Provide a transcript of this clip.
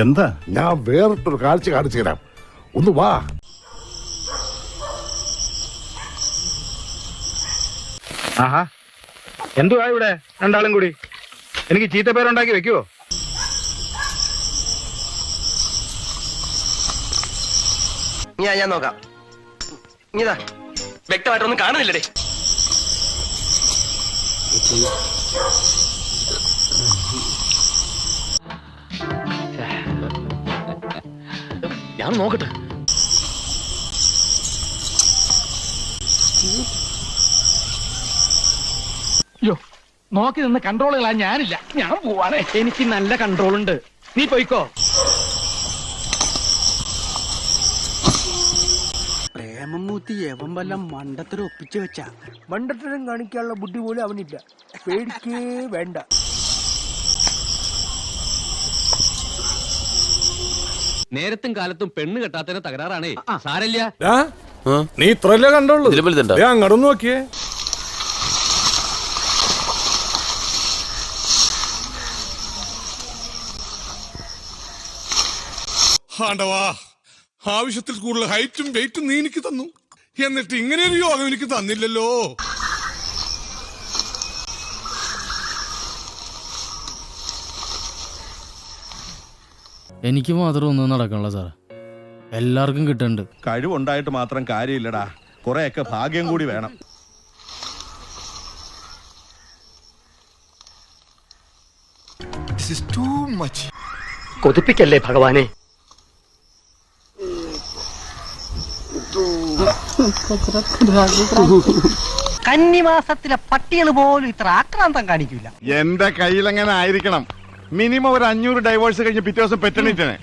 എന്താ? ഞാൻ വേറിട്ടൊരു കാഴ്ച കാണിച്ചു തരാം. ഒന്ന് വാ. ആഹാ, എന്തുവാ ഇവിടെ രണ്ടാളും കൂടി? എനിക്ക് ചീത്ത പേരുണ്ടാക്കി വെക്കുവോ? ഞാൻ നോക്കാം. ഇതാ വ്യക്തമായിട്ടൊന്നും കാണുന്നില്ലേ? ഞാൻ നോക്കട്ടെ. അയ്യോ, നോക്കി നിന്ന് കൺട്രോൾ കളാൻ ഞാനില്ല. ഞാൻ പോവാണേ. എനിക്ക് നല്ല കൺട്രോൾ ഉണ്ട്. നീ പോയിക്കോ. പ്രേമമൂത്തി യവൻ വല്ല മണ്ടത്തരം ഒപ്പിച്ചു വെച്ചാ. മണ്ടത്തരം കാണിക്കാനുള്ള ബുദ്ധി പോലും അവനില്ല. പേടിക്കേ വേണ്ട. നേരത്തും കാലത്തും പെണ്ണ് കെട്ടാത്തതിന് തകരാറാണേ. സാരല്ല, നീ ഇത്രല്ലേ കണ്ടോളൂ. അങ്ങോട്ടൊന്ന് നോക്കിയേ. ആണ്ടവാ, ആവശ്യത്തിൽ കൂടുതൽ ഹൈറ്റും വെയിറ്റും നീ എനിക്ക് തന്നു. എന്നിട്ട് ഇങ്ങനെ ഒരു യോഗം എനിക്ക് തന്നില്ലല്ലോ. എനിക്ക് മാത്രം ഒന്നും നടക്കണല്ലോ സാർ, എല്ലാവർക്കും കിട്ടുന്നുണ്ട്. കഴിവുണ്ടായിട്ട് മാത്രം കാര്യമില്ലടാ, കുറെയൊക്കെ ഭാഗ്യം കൂടി വേണം. കൊതിപ്പിക്കല്ലേ ഭഗവാനെ. കന്നിമാസത്തിലെ പട്ടികൾ പോലും ഇത്ര ആക്രാന്തം കാണിക്കില്ല. എന്റെ കയ്യിലെങ്ങനെ ആയിരിക്കണം? മിനിമം ഒരു 500 ഡൈവോഴ്സ് കഴിഞ്ഞ് പിറ്റേ ദിവസം പെറ്റണിട്ടാണ്.